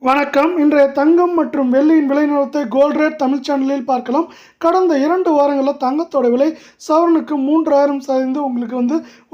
வணக்கம். இன்றைய தங்கம் மற்றும் வெள்ளியின் விலை நிலவரத்தை கோல்ட் ரேட் தமிழ் சேனலில் பார்க்கலாம். கடந்த 2 வாரங்களில் தங்கத்தோட விலை சவரனுக்கு 3000 சரிந்து உங்களுக்கு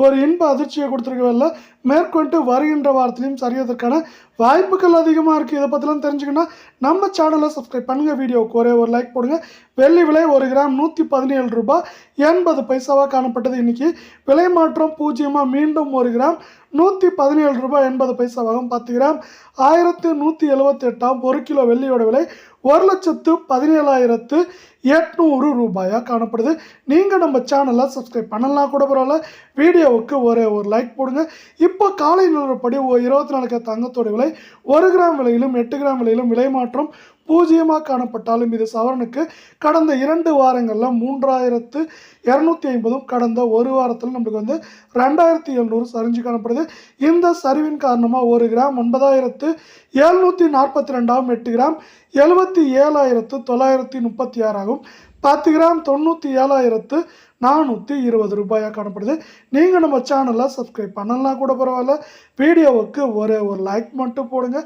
ஒரு இன்ப அதிர்ச்சியை கொடுத்துருக்கவில்லை. மேற்கொண்டு வருகின்ற வாரத்திலையும் சரியதற்கான வாய்ப்புகள் அதிகமாக இருக்குது. இதை பற்றிலாம் தெரிஞ்சுக்கணுன்னா நம்ம சேனலை சப்ஸ்கிரைப் பண்ணுங்கள். வீடியோவுக்கு ஒரே ஒரு லைக் போடுங்க. வெள்ளி விலை 1 கிராம் 117 ரூபாய் 80 பைசாவாக காணப்பட்டது. இன்றைக்கி விலை மாற்றம் பூஜ்ஜியமாக மீண்டும் 1 கிராம் 117 ரூபாய் 80 பைசாவாகும். 10 கிராம் 1178 1 கிலோ வெள்ளியோட விலை 1,17,800 ரூபாயாக காணப்படுது. நீங்கள் நம்ம சேனலை சப்ஸ்கிரைப் பண்ணலாம் கூட பரவாயில்ல. வீடியோவுக்கு ஒரே ஒரு லைக் போடுங்க. இப்போ காலை நிலவரப்படி 24 கேரட் தங்கத்தோட விலை 1 கிராம் விலையிலும் 8 கிராம் விலையிலும் விலை மாற்றம் பூஜ்ஜியமாக காணப்பட்டாலும் இது சவரனுக்கு கடந்த 2 வாரங்களில் 3250 கடந்த ஒரு வாரத்தில் நம்மளுக்கு 2700 சரிஞ்சு காணப்படுது. இந்த சரிவின் காரணமாக 1 கிராம் 9742 8 கிராம் 77,936 ஆகும். 10 கிராம் 97,420 ரூபாயாக காணப்படுது. நீங்கள் நம்ம சேனலை சப்ஸ்கிரைப் பண்ணலாம் கூட பரவாயில்ல. வீடியோவுக்கு ஒரே ஒரு லைக் மட்டும் போடுங்க.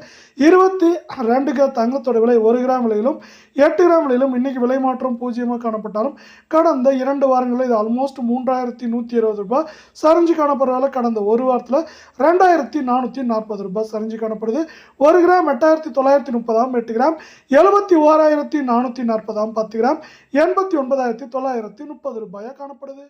22 கிராம் தங்கத்தோட விலை 1 கிராம் விலையிலும் 8 கிராம் விலையிலும் இன்றைக்கி விலை மாற்றம் பூஜ்ஜியமாக காணப்பட்டாலும் கடந்த 2 வாரங்களில் இது ஆல்மோஸ்ட் 3120 ரூபாய் சரிஞ்சு காணப்படுறதால கடந்த ஒரு வாரத்தில் 2440 ரூபாய் சரிஞ்சு காணப்படுது. 1 கிராம் 8930 8 கிராம் 71,440 10 கிராம் 89,930 ரூபாயாக காணப்படுது.